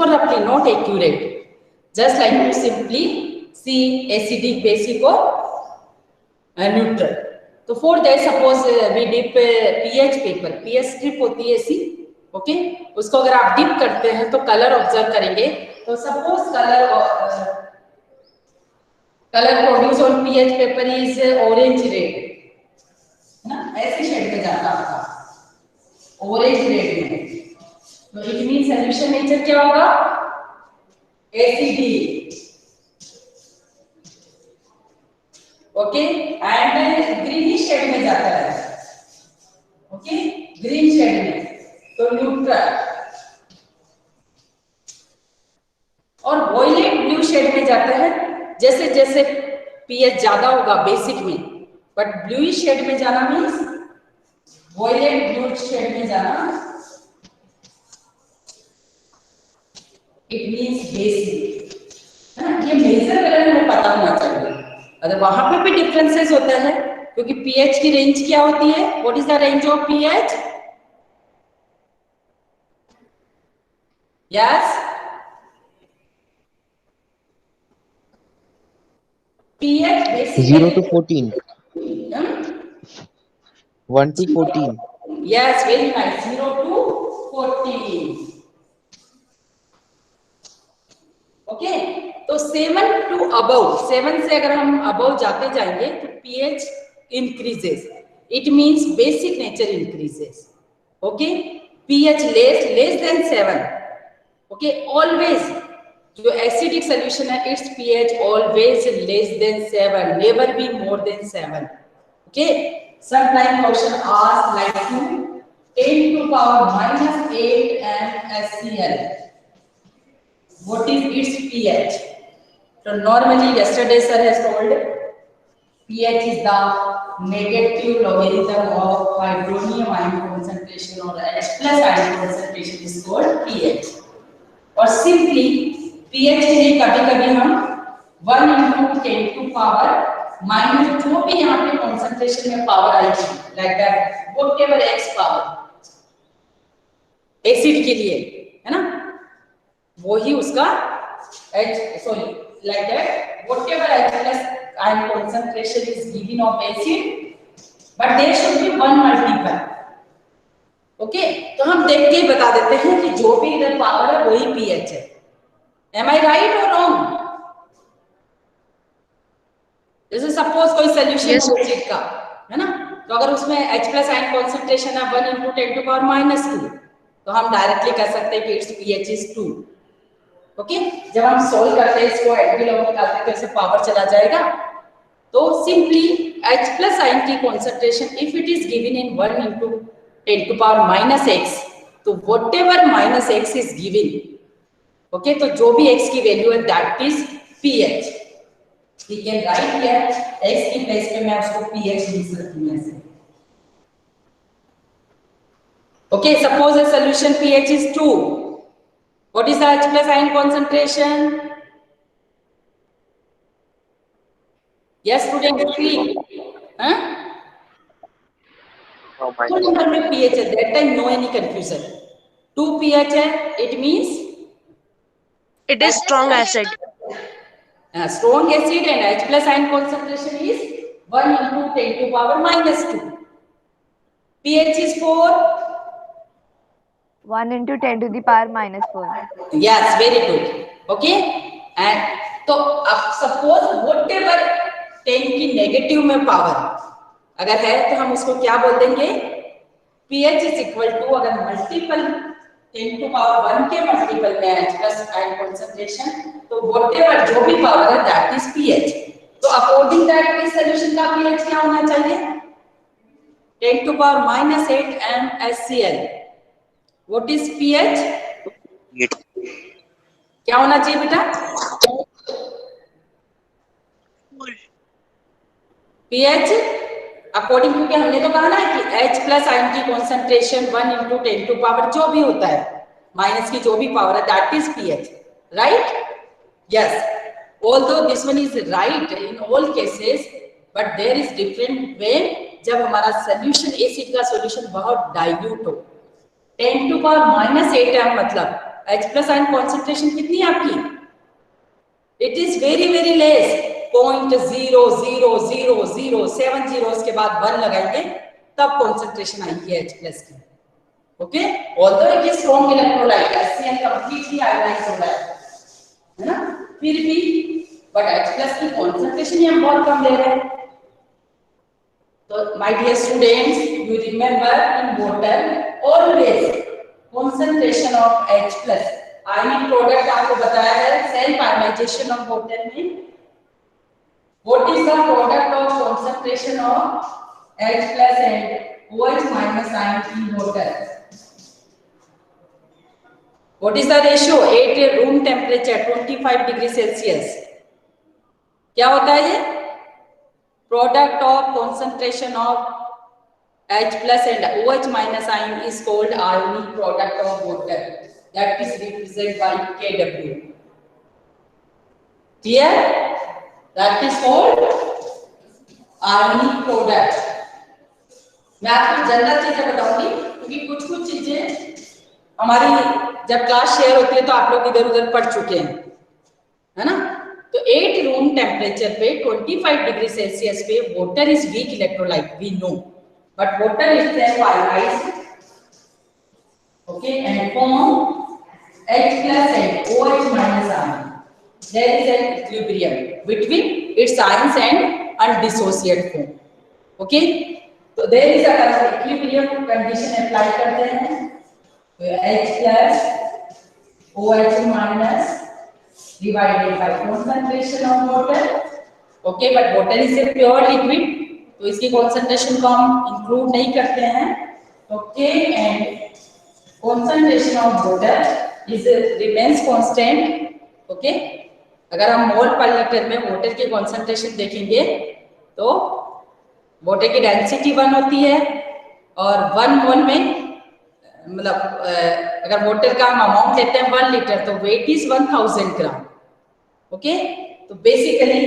for roughly, not accurate. Just like to simply see acidic, basic or neutral. तो for that suppose we dip pH paper, pH strip होती है ऐसी, okay, उसको अगर आप dip करते हैं तो कलर ऑब्जर्व करेंगे. तो suppose colour produce on pH paper is orange red, ना, ऐसी शेड में जाता आपका ऑरेंज रेड में. तो इट मीन सॉल्यूशन नेचर क्या होगा? Acidic. Okay, and greenish shade में जाता है, ओके, ग्रीन शेड में तो न्यूट्रल, और वॉयलेट ब्लू शेड में जाता है. जैसे जैसे पीएच ज्यादा होगा बेसिक में, बट ब्लूइश शेड में जाना मींस वॉयलेट ब्लू शेड में जाना, इट मींस बेसिक. ये मेजर कलर हमें पता होना चाहिए. अगर वहां पे भी डिफरेंसेस होता है, क्योंकि पीएच की रेंज क्या होती है? What is the range of pH? Yes, pH basically 0 to 14. 1 to 14. Yes, very nice. 0 to 14. Okay, तो 7 to above, 7 से अगर हम above जाते जाएंगे तो pH increases. It means basic nature increases. Okay, pH less than 7. Okay, always जो acidic solution है, it's pH always less than 7, never be more than 7. Okay, sometimes question asked like to 10 to power minus 8 MSCl. What is its pH? So normally yesterday sir has told pH is the negative logarithm of hydronium ion concentration or H plus ion concentration is called pH. और simply pH के लिए कभी कभी हम 1 into 10 to power minus जो भी यहाँ पे कॉन्सेंट्रेशन में पावर आएगी, like that whatever x power acid के लिए है ना, वही उसका H, sorry, like that whatever H plus ion concentration is given of acid, but there should be one multiple. Okay, तो हम देख के बता देते हैं कि जो भी इधर पावर है वही pH है. Am I right or wrong? जैसे सपोज कोई सोल्यूशन है एसिड का, है ना, तो अगर उसमें H प्लस आयन कॉन्सेंट्रेशन है 1 into 10 to power minus 2, तो हम डायरेक्टली कह सकते हैं कि इट्स pH is 2. ओके, जब हम सोल्व करते हैं इसको एडवी लॉ निकालते हैं तो इससे पावर चला जाएगा. तो सिंपली H प्लस आयन की concentration if it is given in 1 into 10 to power minus x, तो whatever minus x is given, okay, तो जो भी x की वैल्यू है that is pH. We can write here x की place पे मैं उसको pH लिख सकती हूं ऐसे. Okay, suppose a solution pH is 2. What is the H plus ion concentration? Yes student, speak. Huh? तो नंबर में pH है, that time no any confusion. 2 pH है, it means it is strong acid. Strong acid and H plus ion concentration is 1 into 10 to power minus 2. pH is 4. 1 into 10 to the power minus 4. Yes, very good. Okay, and तो अब suppose whatever 10 की negative में power अगर है तो हम उसको क्या बोल देंगे? pH is equal to, अगर मल्टीपल 10 to power 1 के मल्टीपल में H plus ion concentration, तो whatever जो भी पावर है that is pH. तो अकॉर्डिंग दैट इस सॉल्यूशन का pH क्या होना चाहिए? 10 to power minus 8 MSCl. What is pH? क्या होना चाहिए बेटा? pH अकॉर्डिंग टू, हमने तो कहा ना कि H प्लस आयन की कॉन्सेंट्रेशन 1 into 10 to power जो भी होता है माइनस की जो भी पावर है that is pH, right? Yes, although this one is right in all cases, but there is different way जब हमारा सॉल्यूशन एसिड का सॉल्यूशन बहुत डाइल्यूट हो. 10 to power minus 8 m मतलब H plus ion concentration कितनी है आपकी? It is very very less, 0.00007 zeros के बाद 1 लगाएंगे तब concentration आएगी H plus की. Okay, although it is strong electrolyte, HCl completely ionized हो रहा है ना, फिर भी but H plus की concentration ही हम बहुत कम ले रहे हैं. So my dear students, you remember in water always concentration of H plus. Ionic product आपको बताया है self ionization of water में. What is the product of concentration of H plus and OH minus ion in water? What is the ratio? At room temperature 25 degree Celsius. क्या होता है ये? Product of concentration of H plus and OH minus ion is called ionic product of water. That is represented by Kw. Clear? That is called ionic product. मैं आपको general चीजें बताऊंगी क्योंकि कुछ चीजें हमारी जब क्लास शेयर होती है तो आप लोग इधर उधर पढ़ चुके हैं, है ना? तो 8 रूम टेम्परेचर पे 25 डिग्री सेल्सियस पे water is weak electrolyte, we know, but water is self ionized, okay, and form H plus and OH minus ion. There is an equilibrium between its ions and undissociated form. Okay, so there is a equilibrium condition apply करते हैं. H plus OH minus divided by concentration of water. Okay, but water is a pure liquid, तो इसकी concentration को हम include नहीं करते हैं. Okay, and concentration of water is remains constant. Okay, अगर हम मोल पर लीटर में वाटर की concentration देखेंगे तो वाटर की डेंसिटी 1 होती है और 1 मोल में मतलब अगर वाटर का हम अमाउंट लेते हैं 1 लीटर तो वेट इज 1000 ग्राम. ओके, तो बेसिकली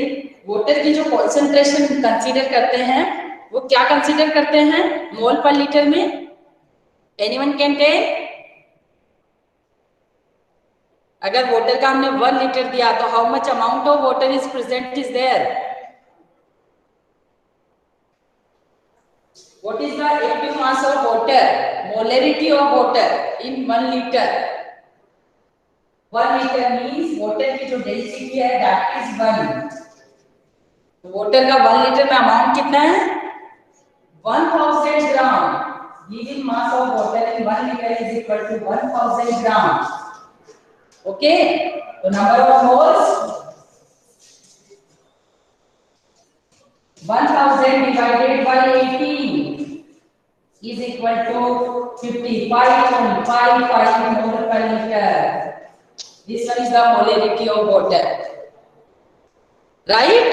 वाटर की जो कॉन्सेंट्रेशन कंसीडर करते हैं वो क्या कंसीडर करते हैं मोल पर लीटर में? Anyone can tell? अगर वाटर का हमने 1 लीटर दिया तो how much amount of water is present is there? What is the active mass of water? Molarity of water in 1 liter. 1 liter means water की जो डेंसिटी है that is 1. Water का 1 litre में amount कितना है? 1000 ग्राम. Given mass of water in 1 liter is equal to 1000 gram. Okay, so number of moles 1000 divided by 18 is equal to 55.55 mole per liter. This one is the molarity of water, right?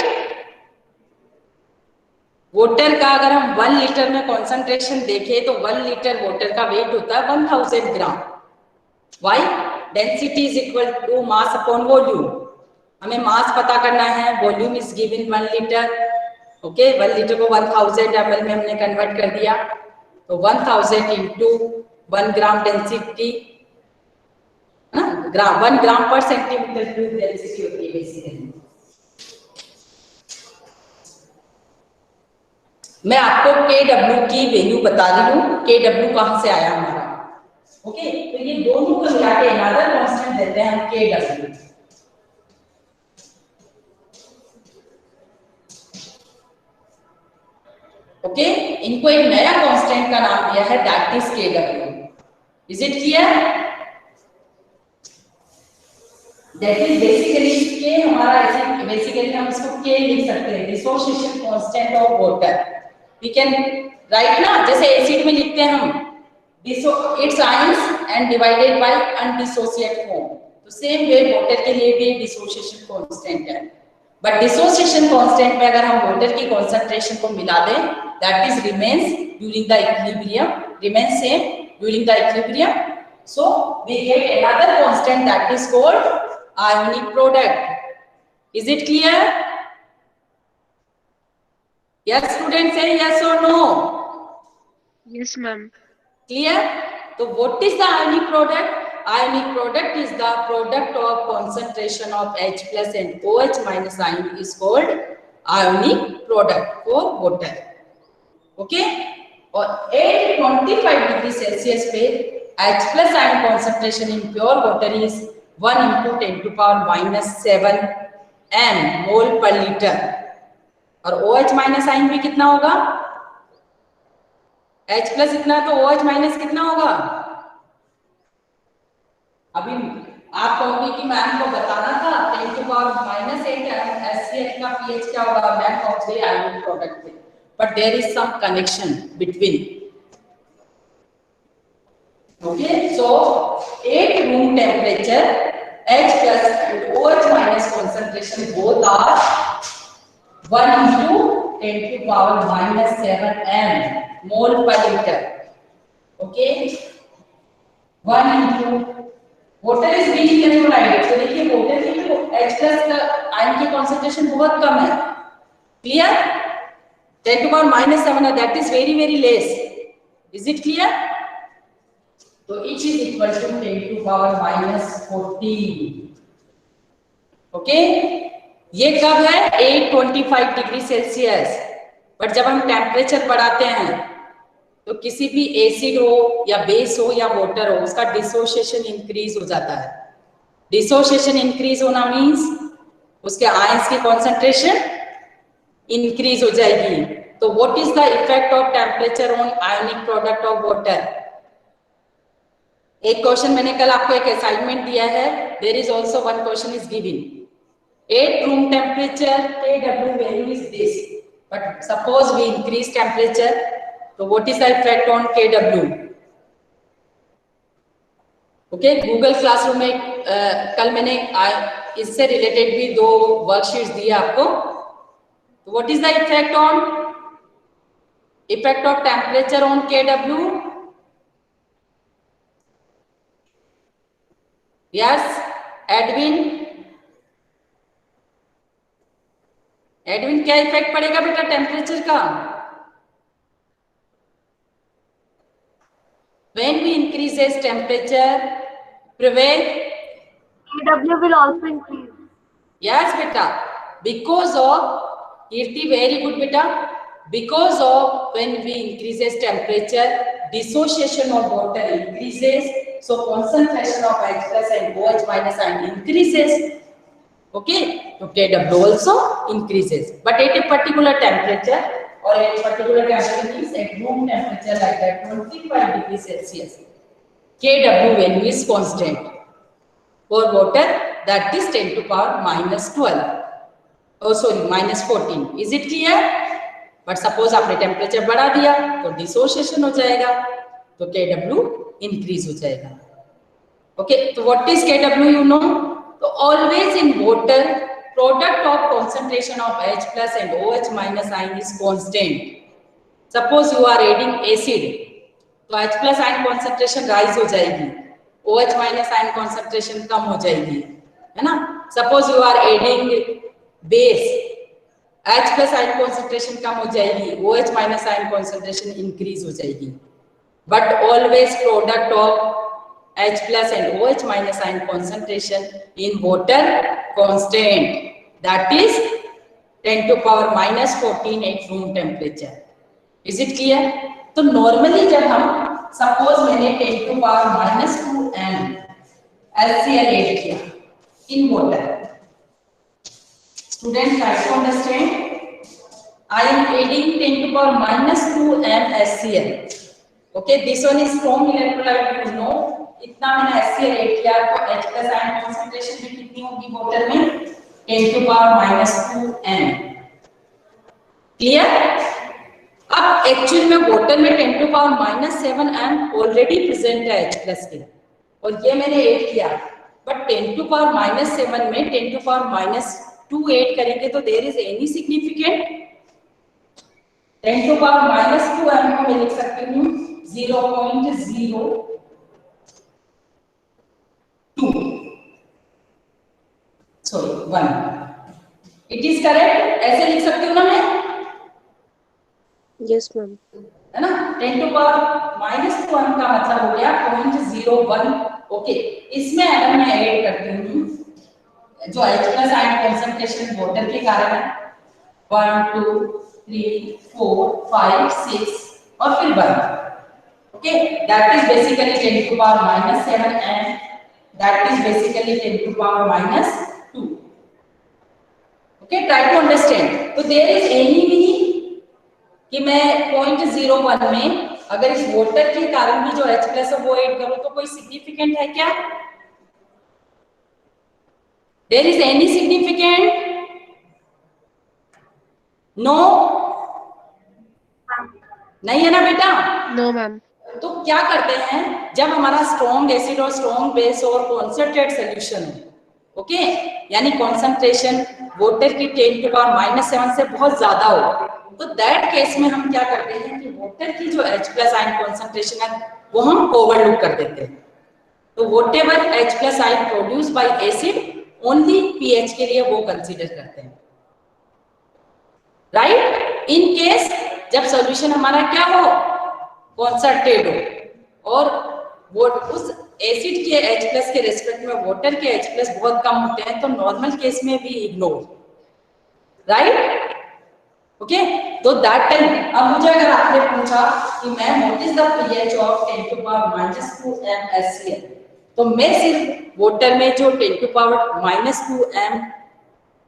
Water का अगर हम 1 litre में concentration देखें तो 1 litre water का wait होता है 1000 gram. Why? Density is equal to mass upon volume. हमें मास पता करना है, volume is given 1 litre. Okay, 1 litre को 1000 ml में हमने कन्वर्ट कर दिया तो 1000 इंटू 1 ग्राम डेंसिटी, ना, 1 ग्राम पर सेंटीमीटर क्यूब डेंसिटी होती है बेसिकली. मैं आपको Kw की वैल्यू बता रही हूँ. Kw कहां से आया हमारा? ओके, तो ये दोनों को मिला के अनदर कांस्टेंट देते हैं हम Kw. ओके, इनको एक नया कांस्टेंट का नाम दिया है that is Kw. Is it clear? That is basically K हमारा ऐसे बेसिकली हम इसको K लिख सकते हैं, dissociation constant of water. We can write ना, जैसे एसिड में लिखते हैं हम its ions and divided by undissociated form. तो सेम वे वाटर के लिए भी डिसोसिएशन कांस्टेंट है. बट डिसोसिएशन कांस्टेंट में अगर हम वाटर की कंसंट्रेशन को मिला दें that is remains during the equilibrium, remains same during the equilibrium, so we get another constant that is called ionic product. Is it clear? Yes, students, say yes or no. Yes, ma'am. Clear? So what is the ionic product? ionic product is the product of concentration of H plus and OH minus ion is called ionic product for water. Okay और 825 degree Celsius पे H plus ion concentration in pure water is 1 into 10 to power minus 7 m mole per liter और OH minus ion भी कितना होगा? H plus इतना तो OH minus कितना होगा? अभी आप कहोगे कि मैम को बताना था 10 to power minus 8 HCl का pH क्या होगा? मैम कहते हैं ionic product में, but there is some connection between. Okay, so 8 room temperature H plus and OH minus concentration both are 1 into 10 to power minus 7 m mole per liter. Okay, 1 into water is being electrolyte. तो देखिए water की तो H plus का ion की concentration बहुत कम है. Clear? 10 to power minus 7 that is very less. Is it clear? So it is equal to 10 to power minus 14. Okay? ये कब है? 825 डिग्री सेल्सियस. बट जब हम टेम्परेचर बढ़ाते हैं तो किसी भी एसिड हो या बेस हो या वाटर हो उसका डिसोसिएशन इंक्रीज हो जाता है. डिसोसिएशन इंक्रीज होना मीन्स उसके आयंस की कॉन्सेंट्रेशन इंक्रीज हो जाएगी. तो what is the effect of temperature on ionic product of water? एक क्वेश्चन मैंने कल आपको एक असाइनमेंट दिया है. There is also one question is given. 8 room temperature Kw value is this, but suppose we increase temperature, so what is the effect on Kw? Okay, Google Classroom में कल मैंने इससे रिलेटेड भी 2 वर्कशीट्स दिए आपको. तो what is the effect of temperature on Kw? Yes, Edwin क्या effect पड़ेगा बेटा टेम्परेचर का? When we increases temperature, prevail. Kw will also increase. Yes, beta. Because of Kirti, very good, beta. Because of when we increases temperature, dissociation of water increases, so concentration of H plus and OH minus ion increases. Okay, so Kw also increases, but at a particular temperature or at a particular temperature means at room temperature like that 25 degrees Celsius, Kw value is constant. For water that is 10 to power minus 12. Oh sorry, minus 14. Is it clear? But suppose आपने temperature बढ़ा दिया तो dissociation हो जाएगा, तो Kw increase हो जाएगा. Okay, so what is Kw? You know. So always in water, product of concentration of H plus and OH minus ion is constant. Suppose you are adding acid, तो H plus ion concentration rise हो जाएगी, OH minus ion concentration कम हो जाएगी, है ना? Suppose you are adding base, H plus ion concentration कम हो जाएगी, OH minus ion concentration increase हो जाएगी. But always product of H plus and OH minus ion concentration in water constant, that is 10 to power minus 14 at room temperature. Is it clear? तो normally जब हम suppose मैंने 10 to power minus 2 m HCl add किया in water. Students try to understand. I am adding 10 to power minus 2 m HCl. Okay, this one is strong electrolyte, you know. इतना मैंने HCl add किया तो H plus ion concentration में कितनी होगी water में? 10 to power minus 2 m. Clear? अब actual में वाटर में 10 to power minus 7 m already present है H plus के, और ये मैंने ऐड किया. बट 10 to power minus 7 में 10 to power minus 2 ऐड करेंगे तो there is any significant? 10 to power minus 2 m को मैं लिख सकती हूँ 0.02. Sorry, 1. It is correct? ऐसे लिख सकती हूँ ना मैं? Yes, ma'am. है ना? 10 to power minus 2 का मतलब हो गया 0.01 ओके, इसमें अगर मैं ऐड करती हूँ जो H+ आयन कंसंट्रेशन वाटर के कारण है 1 2 3 4 5 6 और फिर 1, okay, that is basically 10 to power -7 and that is basically 10 to power -2. Okay, try to understand. तो there is any meaning कि मैं 0.01 में अगर इस वाटर के कारण भी जो H+ है वो ऐड करूं तो कोई सिग्निफिकेंट है क्या? There is any significant? No? नहीं है ना बेटा? No, ma'am. तो क्या करते हैं जब हमारा स्ट्रॉन्ग एसिड और स्ट्रॉन्ग बेस और कॉन्सेंट्रेट सॉल्यूशन हो, ओके, यानी कॉन्सेंट्रेशन वाटर की 10 to power -7 से बहुत ज्यादा हो, तो दैट केस में हम क्या करते हैं कि वाटर की जो H+ आयन कॉन्सेंट्रेशन है वो हम ओवरलुक कर देते हैं। तो whatever H+ ion produce by acid only pH के लिए वो कंसीडर करते हैं, राइट? इन केस जब सॉल्यूशन हमारा क्या हो, कॉन्सेंट्रेट हो और वो उस एसिड के H+ के रेस्पेक्ट में वाटर के H+ बहुत कम होते हैं तो नॉर्मल केस में भी इग्नोर, राइट? ओके, तो दैट टाइम अब मुझे अगर आपने पूछा कि ma'am what is the pH of 10 to power -2 m HCl, तो मैं सिर्फ वाटर में जो 10 to power -2 m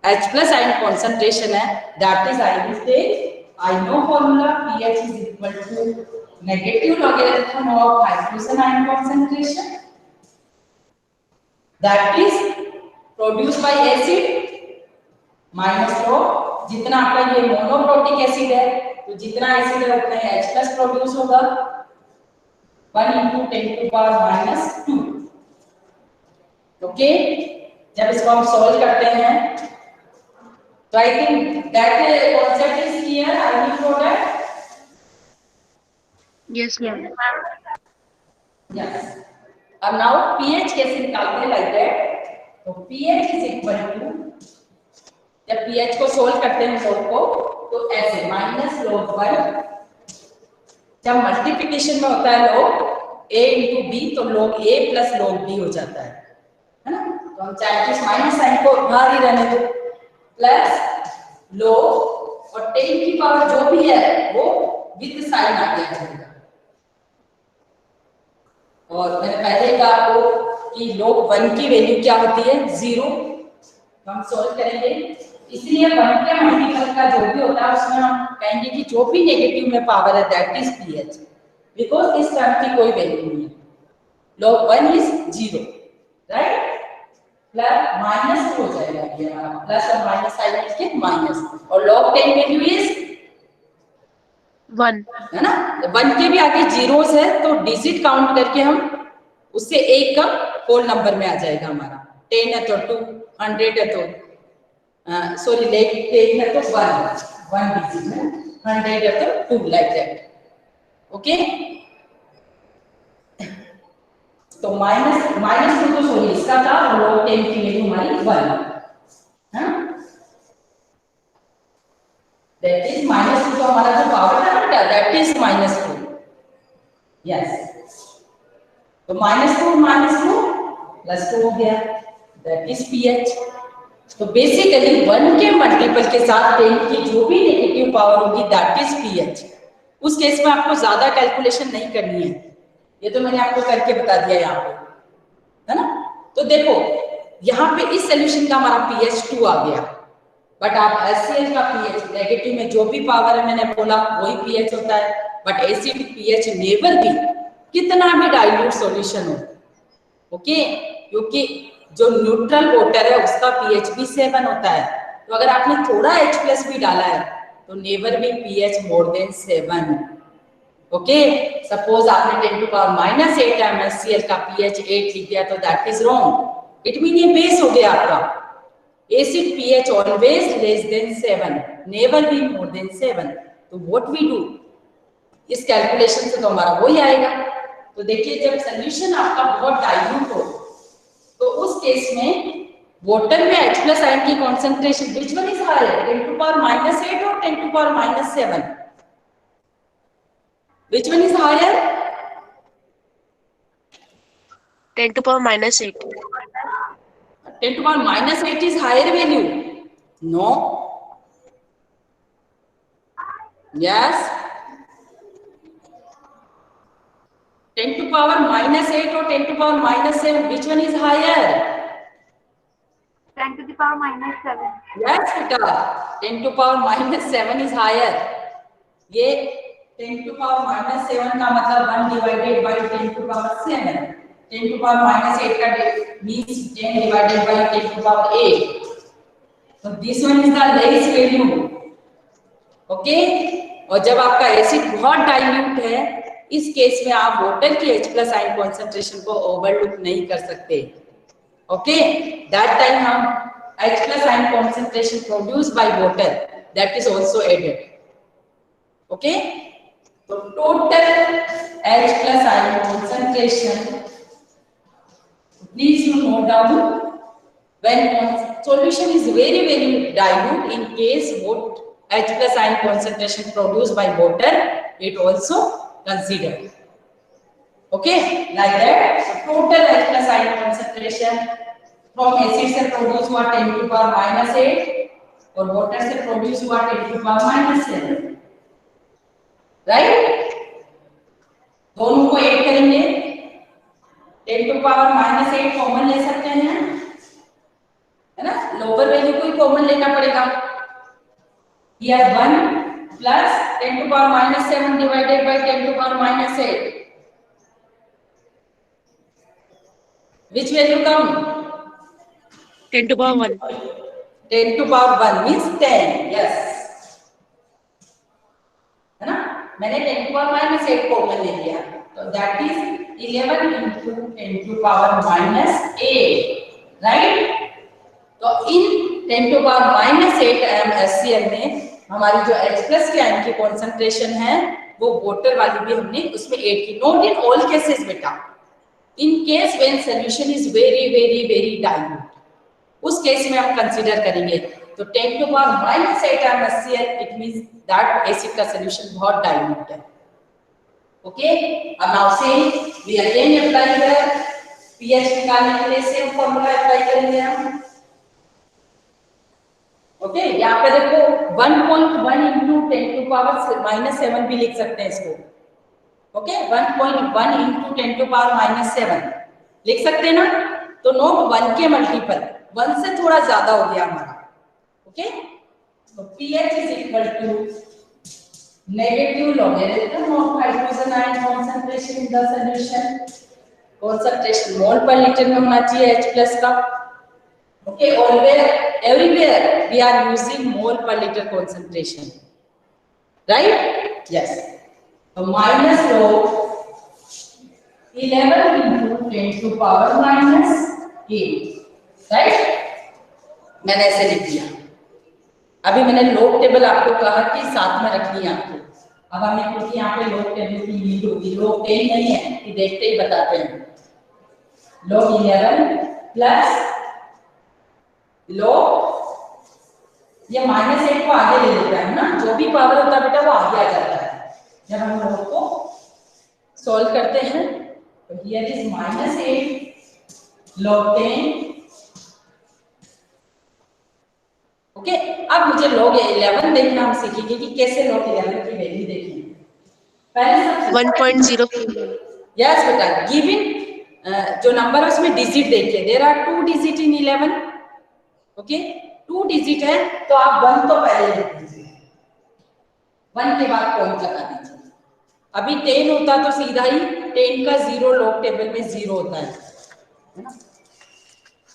H+ ion concentration है that is I will take I know formula pH is equal to negative logarithm of hydrogen ion concentration that is produced by acid minus rho, जितना आपका ये monoprotic acid है तो जितना acid है उतना H+ produce होगा 1 into 10 to power -2, ओके। जब इसको हम सॉल्व करते हैं तो I think that concept is clear, I will show that. Yes, ma'am. Yes. अब नाउ pH कैसे निकालते हैं लाइक दैट, तो pH इज इक्वल टू, जब pH को सोल्व करते हैं लोग को तो ऐसे -log1, जब मल्टीप्लिकेशन में होता है log a into b तो log a plus log b हो जाता है ना? तो हम चाहे इस माइनस साइन को बाहर ही रहने दो, प्लस log और 10 की पावर जो भी है वो विद साइन आ गया। और मैंने पहले कहा आपको कि log 1 की वैल्यू क्या होती है 0, तो हम सॉल्व करेंगे, इसलिए 1 के मल्टीपल का जो भी होता है उसमें हम कहेंगे कि जो भी नेगेटिव में पावर है दैट इज pH, बिकॉज इस टर्म की कोई वैल्यू नहीं है, log 1 is 0, right? Plus minus हो जाएगा ये प्लस और माइनस साइन मिलके माइनस, और log 10 वैल्यू इज 1. है ना, 1 के भी आगे जीरोस है तो डिजिट काउंट करके हम उससे एक का होल नंबर में आ जाएगा हमारा, 10 है तो 2, 100 है तो सॉरी लेट 10 है तो 1 डिजिट है, 100 है तो 2, लाइक दैट, ओके। तो माइनस 2 तो सॉरी इसका था, log 10 की वैल्यू हमारी 1 है, that is -2, तो हमारा जो पावर है ना that is -2, yes, तो -2 +2 हो गया, that is pH। तो बेसिकली 1 के मल्टीपल के साथ 10 की जो भी नेगेटिव पावर होगी that is pH। उस केस में आपको ज्यादा कैलकुलेशन नहीं करनी है, ये तो मैंने आपको करके बता दिया यहाँ पे, है ना? तो देखो यहाँ पे इस सोल्यूशन का हमारा pH 2 आ गया, बट आप HCl का pH नेगेटिव में जो भी पावर है मैंने बोला वही pH होता है, बट एसिड pH नेवर भी कितना भी डाइल्यूट सॉल्यूशन हो, ओके, क्योंकि जो न्यूट्रल वाटर है उसका pH भी 7 होता है, तो अगर आपने थोड़ा H+ भी डाला है तो नेवर भी pH मोर देन 7, ओके। सपोज आपने 10 to power -8 HCl का pH 8 लिख दिया तो that is wrong, it mean ये बेस हो गया आपका, acid pH always less than 7, never be more than 7, तो what we do, इस कैलकुलेशन से तो हमारा वही आएगा। तो देखिए जब सॉल्यूशन आपका बहुत डाइल्यूट हो तो उस केस में वाटर में H+ आयन की concentration which one is higher, 10 to power -8 और 10 to power -7, which one is higher? 10 to power minus 8. 10 to power minus 8 is higher value. No. Yes. 10 to power minus 8 or 10 to power minus 7, which one is higher? 10 to the power minus 7. Yes, beta. 10 to power minus 7 is higher. ये 10 to power minus 7 का मतलब 1 divided by 10 to power 7. 10 to power minus 8 का means 10 divided by 10 to power 8. So this one is the less value. Okay? और जब आपका acid बहुत dilute है, इस केस में आप वाटर की H+ आयन कॉन्सेंट्रेशन को ओवरलुक नहीं कर सकते. ओके, दैट टाइम हम H+ ion concentration produced by water that is also added. Okay, तो total H+ ion concentration, please you note down, when solution is very dilute, in case what H+ ion concentration produced by water, it also considered. Okay, like that. So total H+ ion concentration from acid से produce हुआ 10 to power minus 8 और water से produce हुआ 10 to power minus 7. Right? दोनों को add करेंगे, 10 to power minus 8 common ले सकते हैं, है ना? लोअर वैल्यू को ही कॉमन लेना पड़ेगा. Here 1 plus 10 to power minus 7 divided by 10 to power minus 8. Which value come? 10 to power 1. 10 to power 1 means 10. Yes. है ना? मैंने 10 to power minus 8 कॉमन ले लिया, तो that is 11 into 10 to power minus 8. Right? तो इन 10 to power minus 8 HCl में हमारी जो H+ के आयन की कॉन्सेंट्रेशन है वो वाटर वाली भी हमने उसमें ऐड की. नोट इन ऑल केसेस बेटा, in case when solution is very dilute, उस केस में हम कंसीडर करेंगे. तो 10 to power minus 8 HCl, it means that acid का सॉल्यूशन बहुत डाइल्यूट है. ओके, अब नाउ से वी अगेन अप्लाई कर pH निकालने के लिए सेम फार्मूला अप्लाई करेंगे हम. ओके, यहाँ पे देखो 1.1 into 10 to power minus 7 भी लिख सकते हैं इसको. Okay, 1.1 into 10 to power minus 7 लिख सकते हैं ना. तो नोट 1 के मल्टीपल, 1 से थोड़ा ज्यादा हो गया हमारा. ओके, तो pH is equal to negative logarithm of hydrogen ion concentration in the solution. concentration mole per liter में होना चाहिए H+ का. Okay, everywhere we are using mole per liter concentration, right? Yes. So minus log 11 into 10 to power minus 8, right? मैंने ऐसे लिख दिया. अभी मैंने log टेबल आपको कहा कि साथ में रखनी है आपको. अब हमें क्योंकि यहाँ पे log टेबल की नीड होगी, log 10 नहीं है कि देखते ही बताते हैं. log 11 प्लस log, ये माइनस 8 को आगे ले लेता है ना, जो भी पावर होता है बेटा वो आगे आ जाता है जब हम लोग को सॉल्व करते हैं. तो here is minus 8 log 10. Okay, अब मुझे log 11 देखना हम सीखेंगे कि कैसे log 11 की वैल्यू देखनी है. पहले 1.0. यस बेटा, गिवन जो नंबर है उसमें डिजिट देखिए. There are 2 digit in 11. Okay, 2 digit है तो आप 1 तो पहले लिख दीजिए, 1 के बाद पॉइंट लगा दीजिए. अभी 10 होता तो सीधा ही 10 का 0 लॉग टेबल में 0 होता है ना.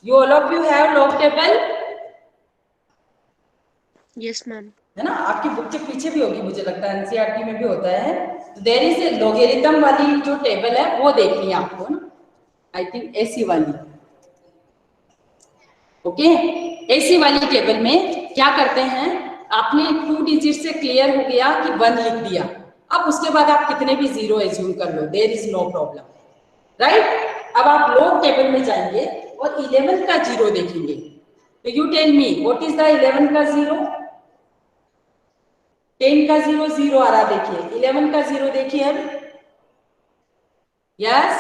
You all of you have log table, Yes, ma'am. है ना? आपकी बुक के पीछे भी होगी, मुझे लगता है एनसीईआरटी में भी होता है. तो देयर इज ए लॉगरिथम वाली जो टेबल है वो देखनी है आपको ना. आई थिंक ऐसी वाली. ओके, ऐसी वाली टेबल में क्या करते हैं, आपने 2 डिजिट से क्लियर हो गया कि 1 लिख दिया. अब उसके बाद आप कितने भी 0 एज्यूम कर लो, there is no problem, right? अब आप लॉग टेबल में जाएंगे और 11 का 0 देखेंगे. तो you tell me what is the 11 का 0. 10 का 0 0 आ रहा, देखिए. 11 का 0 देखिए अब. Yes,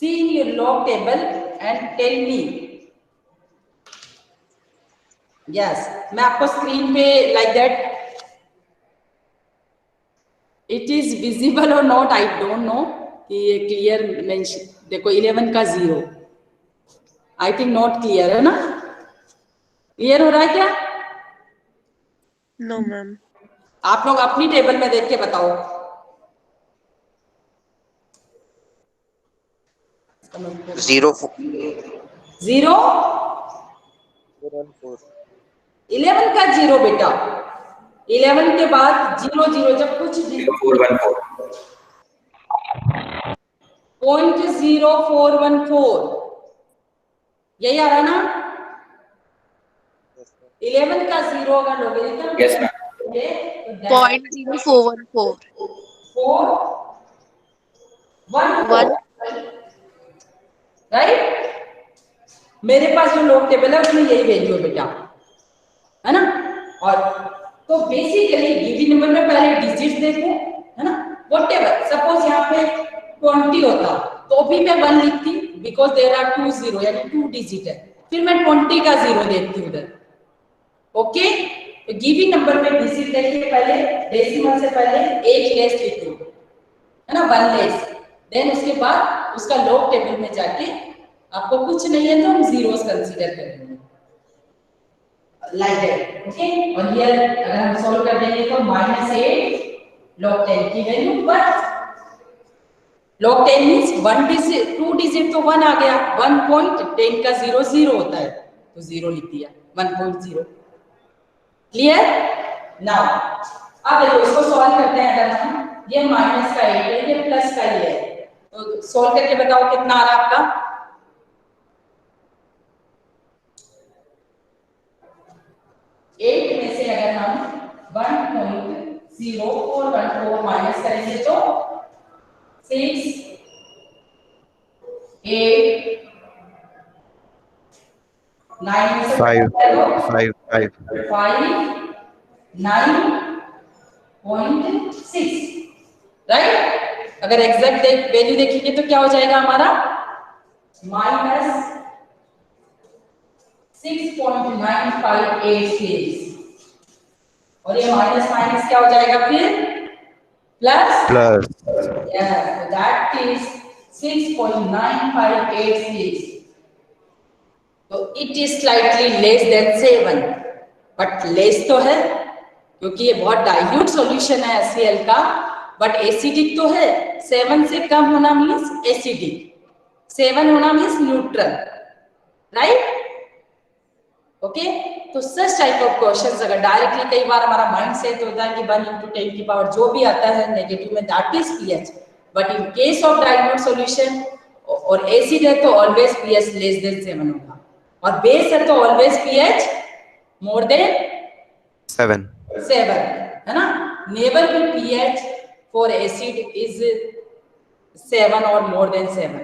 see in your log table and tell me. Yes, मैं आपको स्क्रीन पे like that it is visible or not, I don't know कि ये क्लियर मेंशन देखो 11 का 0 आई थिंक नॉट क्लियर है ना, क्लियर हो रहा है क्या? No, ma'am. आप लोग अपनी टेबल में देख के बताओ। जीरो 0 11 का 0 बेटा, 11 के बाद 0 0 जब कुछ 0414 0.0414 यही आ रहा ना? 11 का 0 अगर लोगे Yes, ma'am. 0.0414. 1. राइट, मेरे पास जो लॉग टेबल है उसमें यही वैल्यू है बेटा, है ना? और तो बेसिकली गिवन नंबर में पहले डिजिट देखो, है ना? व्हाटएवर, सपोज यहाँ पे 20 होता तो भी मैं 1 लिखती बिकॉज देयर आर 2 0 यानी 2 डिजिट है, फिर मैं 20 का 0 देखती उधर। ओके, तो गिवन नंबर में डिजिट देखिए, पहले डेसिमल से पहले एक लेस लिख दो, है ना, 1 लेस, देन उसके बाद उसका लॉग टेबल में जाके आपको कुछ नहीं है तो हम जीरोस कंसीडर करेंगे लाइक दैट। ओके, और हियर अगर हम सॉल्व कर देंगे तो -8 log 10 की value, but log 10 means 1 digit 2 digit तो 1 आ गया, 1.10 का 0 0 होता है तो 0 लिख दिया 1.0। क्लियर? नाउ अब देखो इसको सॉल्व करते हैं, अगर हम ये माइनस का 8 है, ये प्लस का ये है, तो सॉल्व करके बताओ कितना आ रहा है आपका? 8 में से अगर हम 1.0414 माइनस करेंगे तो 6 8 9 से 5 9.6, राइट? अगर एग्जैक्ट वैल्यू देखेंगे तो क्या हो जाएगा हमारा? -6.958 और ये माइनस माइनस क्या हो जाएगा फिर? प्लस। Yeah, that is 6.9586. तो it is slightly less than 7, but less तो है क्योंकि ये बहुत डाइल्यूट सॉल्यूशन है HCl का, बट एसिडिक तो है। 7 से कम होना मीन्स एसिडिक, 7 होना मीन्स न्यूट्रल, राइट? ओके, तो सच टाइप ऑफ क्वेश्चंस अगर डायरेक्टली, कई बार हमारा माइंड सेट होता है कि 1 × 10 की पावर जो भी आता है नेगेटिव में that is pH, but in case of dilute solution और एसिड है तो ऑलवेज पीएच लेस देन 7 होगा, और बेस है तो ऑलवेज पीएच मोर देन 7 है ना? Never be pH for acid is 7 और मोर देन 7।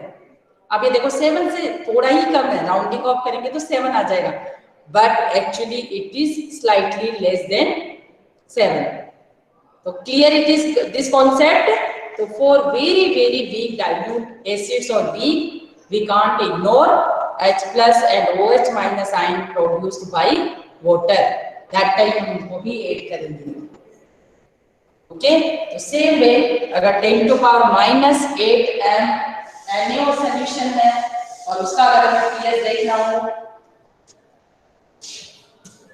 अब ये देखो 7 से थोड़ा ही कम है, राउंडिंग ऑफ करेंगे तो 7 आ जाएगा, but actually it is slightly less than 7. So clear it is this concept. So for very weak dilute acids or weak, we can't ignore H plus and OH minus ion produced by water. That time हम उनको भी add करेंगे। Okay, तो same way अगर 10 to power -8 m NaO solution है और उसका अगर हमें pH देखना हो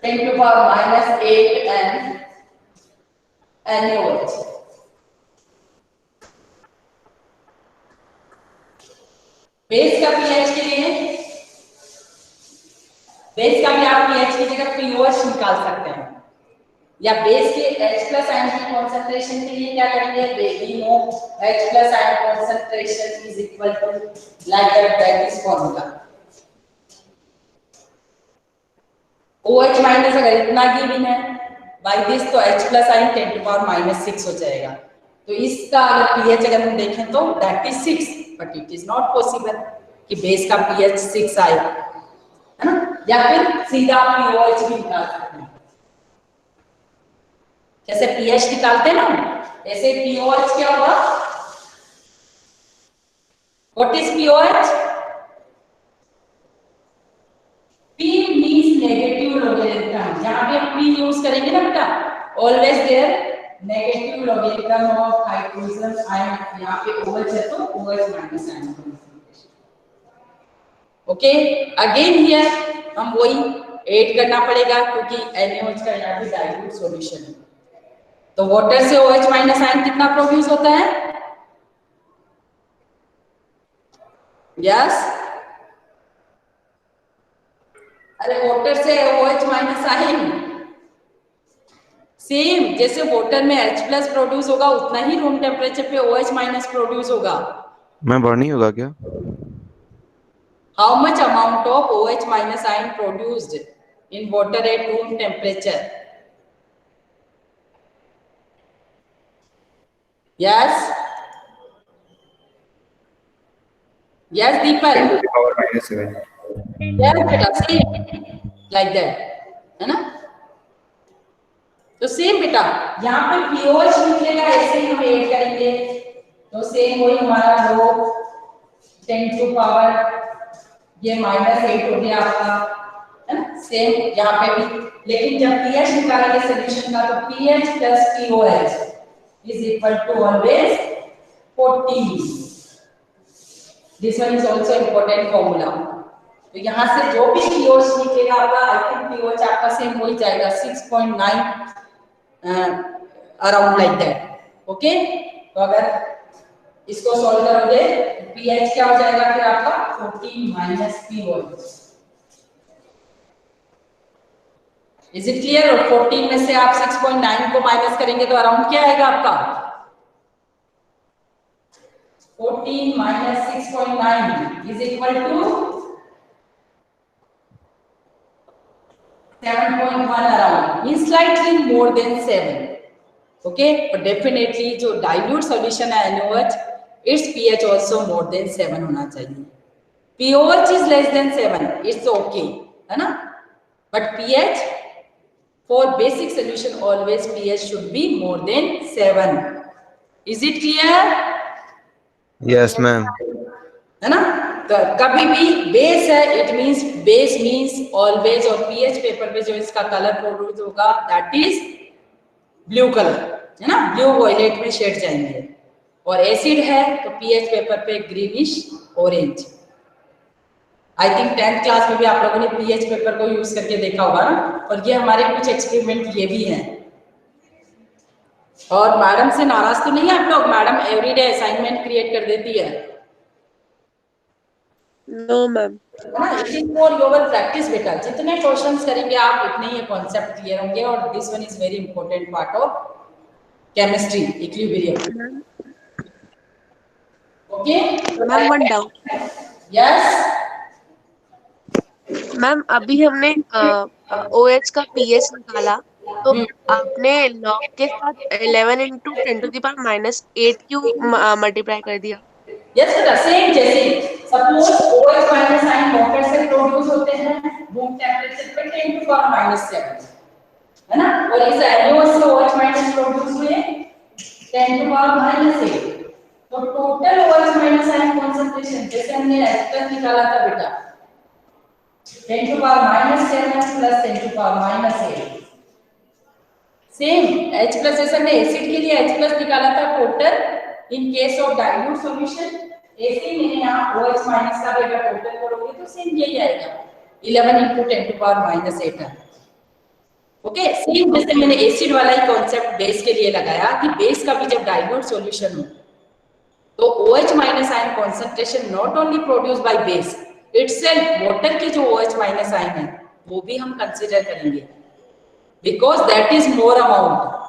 10 to power -8 m NaOH, base का pH के लिए, बेस का भी आप pH की जगह POH निकाल सकते हैं, या बेस के H प्लस आयन की कंसंट्रेशन के लिए क्या करेंगे? We know H plus ion concentration is equal to like that is formula. OH minus अगर इतना गिवन है बाय दिस तो H plus ion 10 to power -6 हो जाएगा, तो इसका अगर pH अगर हम देखें तो that is 6, but it is not possible कि बेस का pH 6 आए, है ना? या फिर सीधा आप POH भी निकाल सकते हैं, जैसे pH निकालते हैं ना, ऐसे POH क्या होगा? What is POH? P means negative logarithm. जहाँ भी हम P यूज करेंगे ना बेटा, always there negative logarithm of hydrogen ion. यहाँ पे OH है तो OH minus ion. Okay, again here हम वही ऐड करना पड़ेगा क्योंकि NaOH का यहाँ पे डाइल्यूट सॉल्यूशन है। तो वाटर से OH माइनस आयन कितना प्रोड्यूस होता है? यस, अरे वाटर से OH माइनस आयन सेम जैसे वाटर में H प्लस प्रोड्यूस होगा उतना ही रूम टेम्परेचर पे OH माइनस प्रोड्यूस होगा। मैं बर्निंग होगा क्या? How much amount of OH minus ion produced in water at room temperature? Yes. Yes, Deepak. 10 to the power minus 7. Yes, बेटा same like that, है ना? तो सेम बेटा यहाँ पे POH निकलेगा, ऐसे ही हम ऐड करेंगे तो सेम वही हमारा लो 10 टू पावर ये -8 हो गया आपका, है ना? सेम यहाँ पे भी, लेकिन जब pH निकालेंगे सोल्यूशन का तो pH plus POH is equal to always 14. This one is also important formula. तो यहाँ से जो भी pH निकलेगा आपका, I think pH आपका सेम हो ही जाएगा 6.9 अराउंड लाइक दैट। ओके, तो अगर इसको सॉल्व करोगे pH क्या हो जाएगा फिर आपका 14 minus POH। Is it clear? और 14 में से आप 6.9 को माइनस करेंगे तो अराउंड क्या आएगा आपका? 14 minus 6.9 is equal to 7.1 around, mean slightly more than 7। Okay, but definitely जो dilute solution है NaOH, its pH also more than 7 होना चाहिए। POH is less than 7, it's okay, है ना? But pH for basic solution always pH should be more than 7. Is it clear? Yes, ma'am. है ना? तो कभी भी बेस है, it means base means always, और पीएच पेपर पे जो इसका कलर प्रोड्यूस होगा दैट इज ब्लू कलर, है ना? ब्लू वॉयलेट में शेड जाएंगे। और एसिड है तो पीएच पेपर पे greenish orange. I think 10th class में भी आप लोगों ने पीएच पेपर को यूज करके देखा होगा ना, और ये हमारे कुछ एक्सपेरिमेंट ये भी हैं। और मैडम से नाराज तो नहीं है आप लोग? मैडम एवरीडे असाइनमेंट क्रिएट कर देती है। No ma'am. It is for your practice बेटा, जितने क्वेश्चंस करेंगे आप उतने ही कॉन्सेप्ट क्लियर होंगे। और this one is very important part of chemistry, equilibrium. Okay ma'am one doubt. Yes ma'am अभी हमने OH का pH निकाला तो आपने log के साथ 11 into 10 to the power -8 क्यों मल्टीप्लाई कर दिया? यस बेटा, सेम जैसे suppose OH minus ion water से प्रोड्यूस होते हैं रूम टेंपरेचर पे 10 टू पावर -7, है ना? और इस NaOH से OH माइनस प्रोड्यूस हुए 10 टू पावर -8। तो total OH minus ion concentration जैसे हमने H+ निकाला था बेटा 10 to power -7 plus 10 to power -8। Same H+ जैसे हमने एसिड के लिए H+ निकाला था total in case of dilute solution, ऐसे ही मैंने यहाँ OH माइनस का बेटा टोटल करोगे तो सेम यही आएगा 11 into 10 to power -8। Okay, same जैसे मैंने एसिड वाला ही कॉन्सेप्ट बेस के लिए लगाया कि बेस का भी जब डाइल्यूट सॉल्यूशन हो तो OH minus ion concentration not only produce by base itself, water के जो OH माइनस आयन है वो भी हम कंसीडर करेंगे because that is more amount,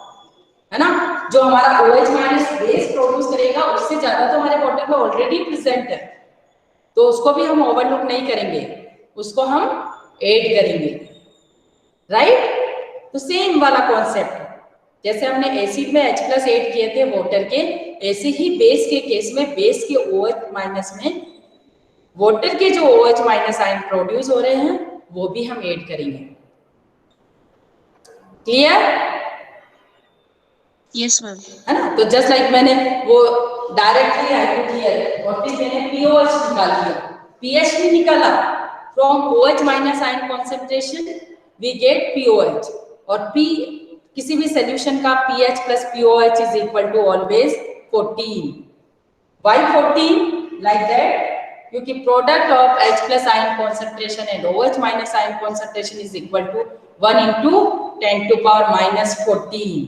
है ना? जो हमारा OH माइनस बेस प्रोड्यूस करेगा उससे ज्यादा तो हमारे वाटर में ऑलरेडी प्रेजेंट है, तो उसको भी हम ओवरलुक नहीं करेंगे, उसको हम ऐड करेंगे, राइट? तो सेम वाला कॉन्सेप्ट जैसे हमने एसिड में H+ ऐड किए थे वाटर के, ऐसे ही बेस के केस में बेस के OH माइनस में वाटर के जो OH माइनस आयन प्रोड्यूस हो रहे हैं वो भी हम ऐड करेंगे। क्लियर? Yes, ma'am. है ना? तो जस्ट लाइक मैंने वो directly I put here what is, मैंने पीओएच निकाल दिया, पीएच नहीं निकाला, from OH minus ion concentration we get pOH, और पी किसी भी सॉल्यूशन का pH plus pOH is equal to always 14. Why 14? Like that, क्योंकि product of H plus ion concentration and OH minus ion concentration is equal to 1 into 10 to power minus 14.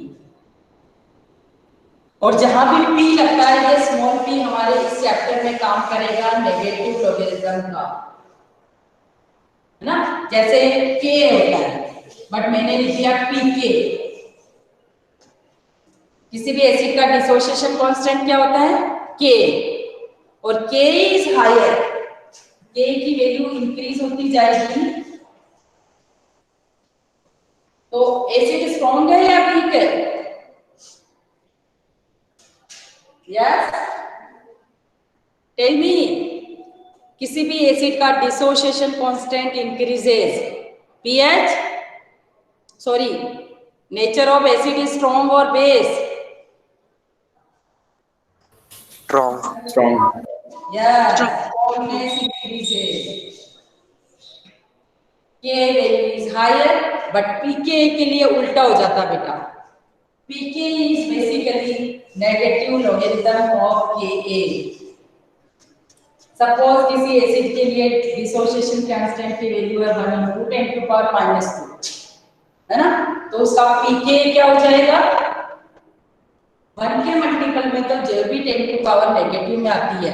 और जहां भी P लगता है, ये स्मॉल p हमारे इस chapter में काम करेगा नेगेटिव लॉगरिथम का, है ना? जैसे K होता है, बट मैंने लिख दिया PK. किसी भी एसिड का डिसोसिएशन कांस्टेंट क्या होता है? K. और K इज हायर, K की वैल्यू इंक्रीज होती जाएगी, तो एसिड स्ट्रॉन्ग है या वीक है? Yes, tell me. किसी भी एसिड का dissociation constant increases, pH, sorry, nature of acid is strong और base? Strong. Yes, always increases. K value is higher, but pK के लिए उल्टा हो जाता बेटा. pK is basically negative logarithm of Ka. Suppose किसी एसिड के लिए डिसोसिएशन कांस्टेंट की वैल्यू है 1 into 10 to power minus 2, है ना? तो उसका pK क्या हो जाएगा? 1 के मल्टीपल में तो जो भी 10 to power नेगेटिव में आती है.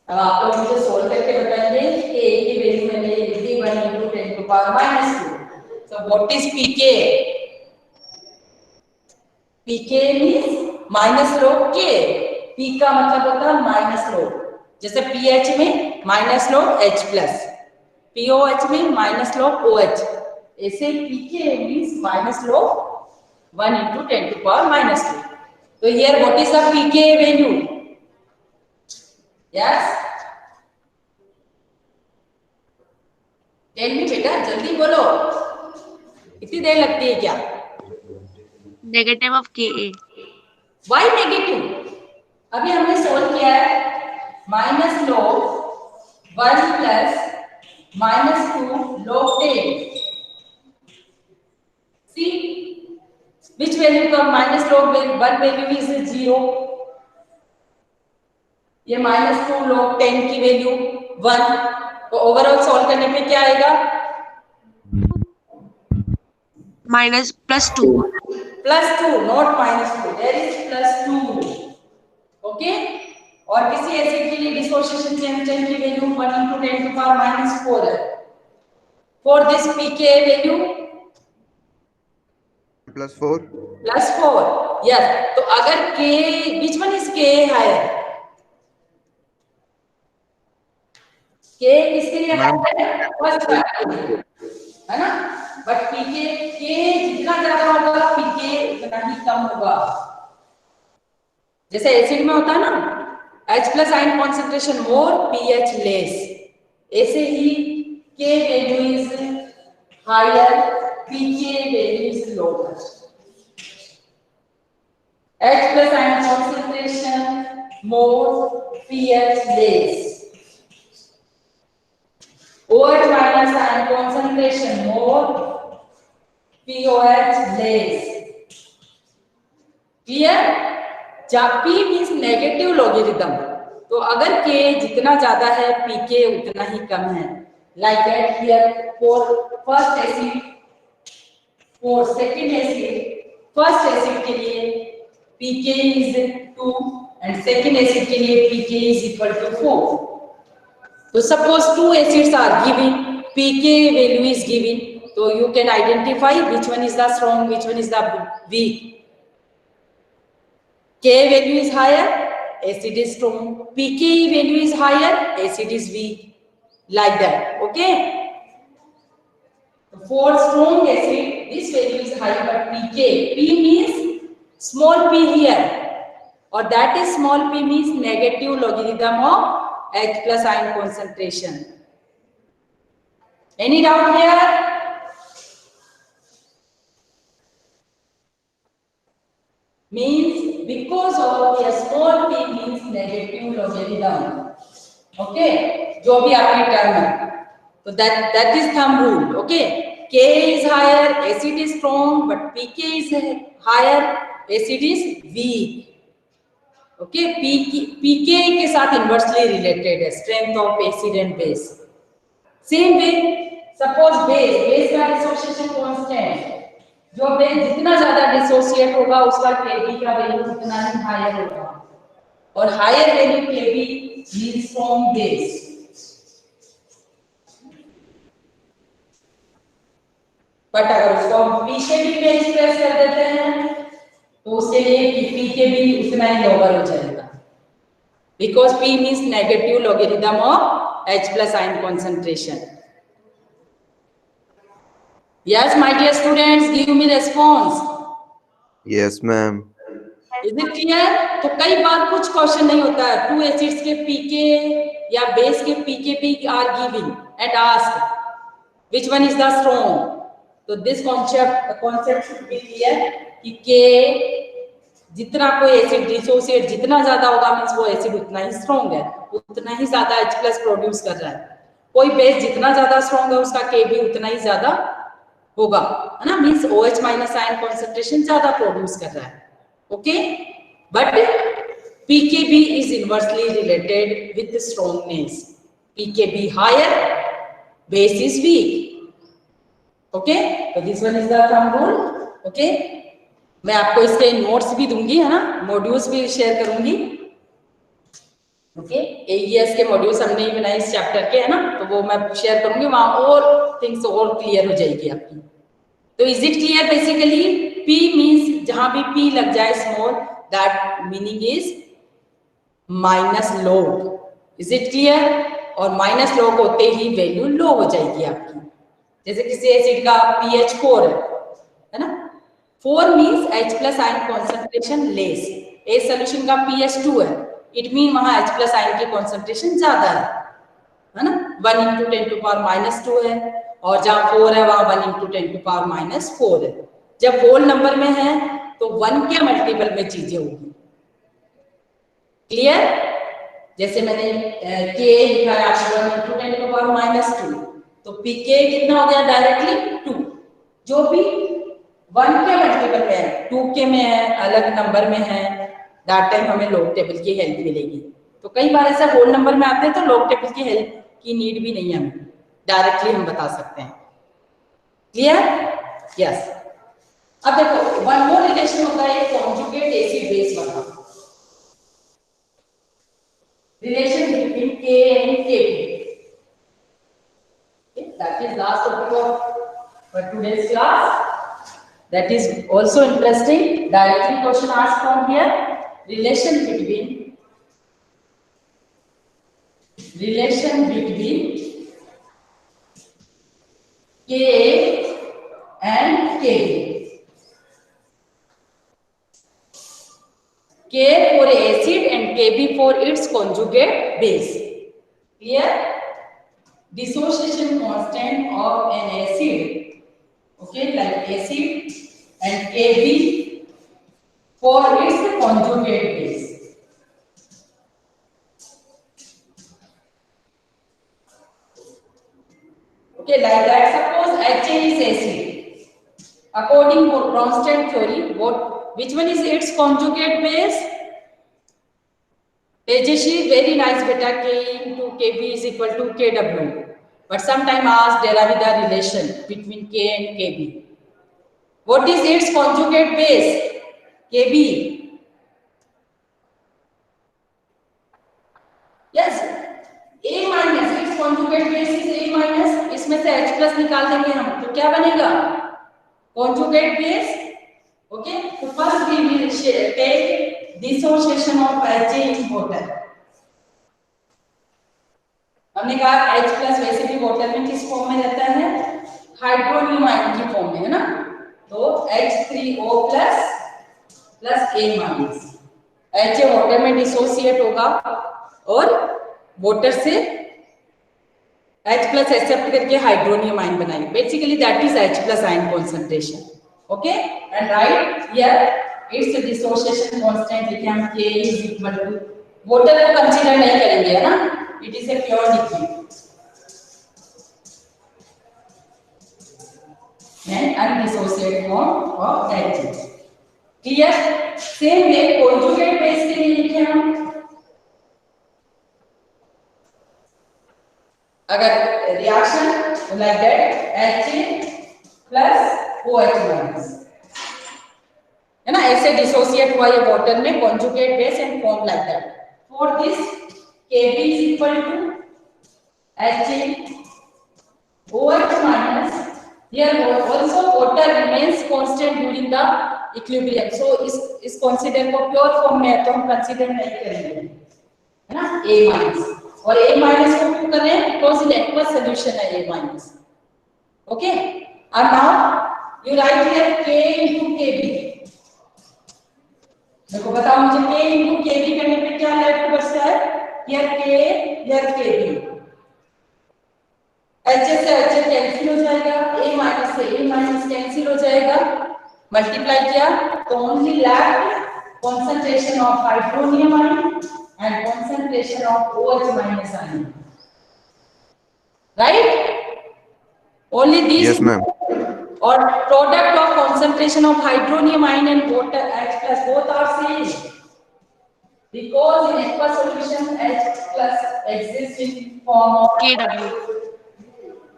अब आप लोग मुझे सोल्व करके बताएंगे कि A की वैल्यू मैंने लिख दी 1 into 10 to power minus 2. So what is pK? pK means minus log K. P का मतलब होता है माइनस log, जैसे pH में minus log H plus, POH में माइनस log OH, ऐसे pK means minus log 1 into 10 to power minus 2. So here what is the pK value? Yes, tell me बेटा, जल्दी बोलो, इतनी देर लगती है क्या? Negative of Ka. Why negative? अभी हमने सोल्व किया है minus log 1 plus minus 2 log 10. See which value का माइनस log 1 वैल्यू इज 0, ये माइनस 2 log 10 की वैल्यू 1. तो ओवरऑल सॉल्व करने पे क्या आएगा? Minus plus 2. Plus 2, not minus 2, there is plus 2. Okay, और किसी एसिड के लिए डिसोसिएशन कांस्टेंट की value 1 into 10 to power minus 4 है. For this pK value +4. Plus 4. Yes, तो अगर K, which one is K higher? K किसके लिए हायर है? फर्स्ट है ना? बट pK, K जितना ज्यादा होगा pK उतना ही कम होगा. जैसे एसिड में होता है ना, H plus ion concentration more, pH less, ऐसे ही K value is higher, pK value is lower. H plus ion concentration more, pH less. OH minus ion concentration more, pOH less. Clear? जब P means negative logarithm, तो अगर K जितना ज्यादा है pK उतना ही कम है. Like that here for first acid, for second acid, first acid के लिए pK is 2 and second acid के लिए pK is equal to 4. So suppose two acids are given, pK value is given, so you can identify which one is the strong, which one is the weak. K value is higher, acid is strong. pK value is higher, acid is weak. Like that, okay? For strong acid, this value is high, but pK, P means small p here, or that is small p means negative logarithm of H plus ion concentration. Any doubt here? means because of a small p means negative logarithm. Okay, जो भी आपकी term है, तो that is thumb rule. Okay, K is higher, acid is strong, but pK is higher, acid is weak. Okay, pK के साथ inversely related है strength of acid and base. Same way, suppose base का dissociation constant, जो base जितना ज्यादा dissociate होगा उसका Kb का वैल्यू उतना ही हायर होगा, और higher value Kb means from base. But अगर उसको हम Pkb में एक्सप्रेस कर देते हैं तो उसके लिए Pkb उतना ही लोअर हो जाएगा, because P means negative logarithm of H plus ion concentration. Yes, my dear students, give me response. Yes, ma'am. Is it clear? तो कई बार कुछ क्वेश्चन नहीं होता है, टू एसिड्स के pK या बेस के pKb are given and asked which one is the strong. तो this concept should be clear कि K जितना कोई एसिड डिसोसिएट जितना ज्यादा होगा मींस वो एसिड उतना ही स्ट्रॉन्ग है, उतना ही ज्यादा H प्लस प्रोड्यूस कर रहा है. कोई बेस जितना ज्यादा स्ट्रॉन्ग है उसका Kb उतना ही ज्यादा होगा, है ना, means OH minus ion concentration ज्यादा प्रोड्यूस कर रहा है. Okay, but Pkb is inversely related with strongness. Pkb higher, base is weak. Okay, तो this one is the thumb rule. Okay, मैं आपको इसके नोट्स भी दूंगी, है ना, मॉड्यूल्स भी शेयर करूंगी. ओके, AES के मॉड्यूल्स हमने ही बनाए इस चैप्टर के, है ना, तो वो मैं शेयर करूंगी, वहां और थिंग्स और क्लियर हो जाएगी आपकी. तो is it clear? Basically P means जहां भी P लग जाए small, that meaning is minus log. Is it clear? और माइनस लॉग होते ही वैल्यू लो हो जाएगी आपकी. जैसे किसी एसिड का pH 4 है ना, 4 means H plus ion concentration less. A solution का pH 2 है, इट मीन वहां H प्लस आयन की कॉन्सेंट्रेशन ज्यादा है ना, 1 × 10⁻² है, और जहां 4 है वहां 1 × 10⁻⁴ है. जब होल नंबर में है तो 1 के मल्टीपल में चीजें होगी. क्लियर? जैसे मैंने K लिखा है आपको 1 × 10⁻², तो Pk कितना हो गया डायरेक्टली 2. जो भी 1 के मल्टीपल में है, 2 के में है, अलग नंबर में है, दैट टाइम हमें लॉग टेबल की हेल्प मिलेगी. तो कई बार ऐसा होल नंबर में आते हैं तो लॉग टेबल की हेल्प की नीड भी नहीं है, हमें डायरेक्टली हम बता सकते हैं. क्लियर? यस. अब देखो वन मोर रिलेशन होता है कॉन्जुगेट एसिड बेस वाला relation between K and Kb. That is last topic for today's class. That is also interesting. Directly question asked from here. Relation between Ka and Kb. K for acid and Kb for its conjugate base. Clear? Dissociation constant of an acid, okay, like acid, and Kb for its conjugate base. Okay, like that. Suppose HA is acid. According to Bronsted theory, which one is its conjugate base? Tejashi, very nice beta. K into Kb is equal to Kw. But sometime asked derive the relation between K and Kb. What is its conjugate base? Kb. Yes. A minus, its conjugate base is A minus. इसमें से H plus निकाल देंगे हम, तो क्या बनेगा? Conjugate base. Okay. So first we will take dissociation of HA in water. हमने कहा H प्लस वैसे भी वाटर में किस फॉर्म में रहता है? हाइड्रोनियम आयन की फॉर्म में, है ना. तो H3O plus A minus. HA water में डिसोसिएट होगा और वाटर से H प्लस एक्सेप्ट करके हाइड्रोनियम आयन बनाएंगे. Basically that is H plus ion concentration. Okay, and write here it's dissociation constant लिखे हम K is equal to, water को consider नहीं करेंगे है ना, it is a pure liquid and undissociated form of H. Clear? Same way conjugate base के लिए लिखे हम, अगर reaction like that H plus OH minus है ना, ऐसे डिसोसिएट हुआ ये वाटर में conjugate base and form like that. For this Kb is equal to HOH minus. Here also water remains constant during the equilibrium. So इस consider को pure form में है तो हम consider नहीं करेंगे है ना, A minus, और A minus को क्यों कर रहे हैं, because in aqueous solution है A minus. Okay, and now you write here K into Kb. देखो बताओ मुझे K into Kb करने पे क्या लेफ्ट बचता है, here K here Kb, H से H कैंसिल हो जाएगा, A माइनस से A माइनस कैंसिल हो जाएगा, मल्टीप्लाई किया तो only left concentration of hydronium ion and concentration of OH minus ion, right? Only these. Yes, ma'am. Or product of concentration of hydronium ion and water H plus both are same, because in aqueous solution H plus exists in form of KW.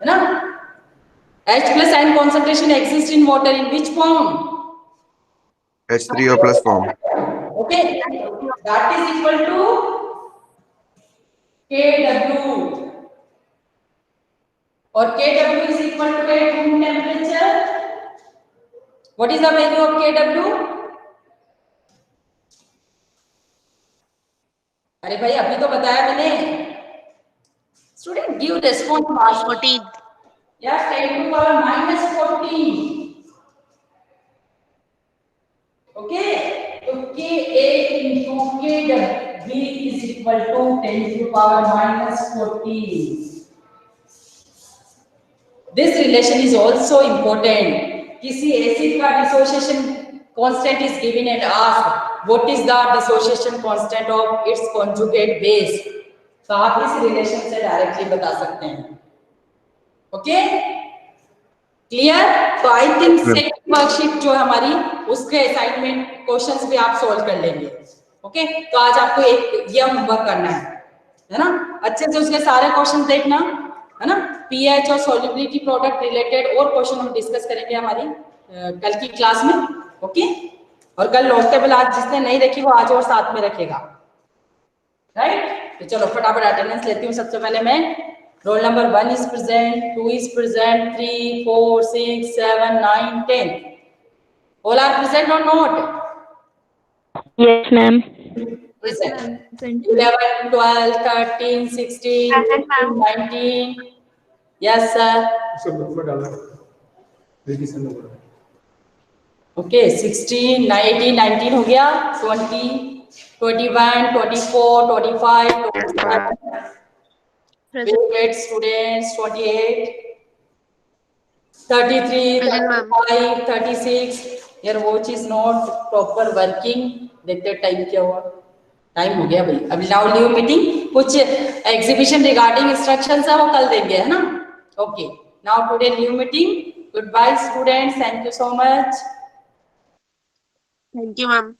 है ना, H plus ion concentration exists in water in which form, H3O plus form. okay, that is equal to Kw, or Kw is equal to at room temperature. What is the value of Kw? अरे भाई अभी तो बताया मैंने, student give response fast. 14. Yes, 10 to power minus 14. Okay, so Ka into Kw is equal to 10 to power minus 14. This relation is also important. किसी acid का dissociation constant is given and asked what is the dissociation constant of its conjugate base, तो आप इस relation से directly बता सकते हैं. Okay, clear? तो आई थिंक सेकंड वर्कशीट जो हमारी उसके असाइनमेंट क्वेश्चंस भी आप सॉल्व कर लेंगे. ओके, तो आज आपको एक ये होमवर्क करना है ना, अच्छे से उसके सारे क्वेश्चन देखना है ना, पीएच और सॉल्युबिलिटी प्रोडक्ट रिलेटेड और क्वेश्चन हम डिस्कस करेंगे हमारी कल की क्लास में. ओके, और कल लॉग टेबल आज जिसने नहीं रखी वो आज और साथ में रखेगा, राइट? तो चलो फटाफट अटेंडेंस लेती हूँ. सबसे पहले मैं roll number 1 is present, 2 is present, 3, 4, 6, 7, 9, 10. All are present or not? Yes, ma'am. Present. 11, 12, 13, 16, Present, ma'am. 19. Yes, sir. Okay, 16, 19, 19 हो गया. 20, 21, 24, 25, 27. Great students, 28, 33, Present, ma'am. 35, 36. Your watch is not proper working. देखते टाइम क्या हुआ, टाइम हो गया भाई. अभी now leave meeting, कुछ एग्जीबिशन रिगार्डिंग इंस्ट्रक्शंस है वो कल देंगे है ना. Okay, now today leave meeting. Good bye students, thank you so much. Thank you, ma'am.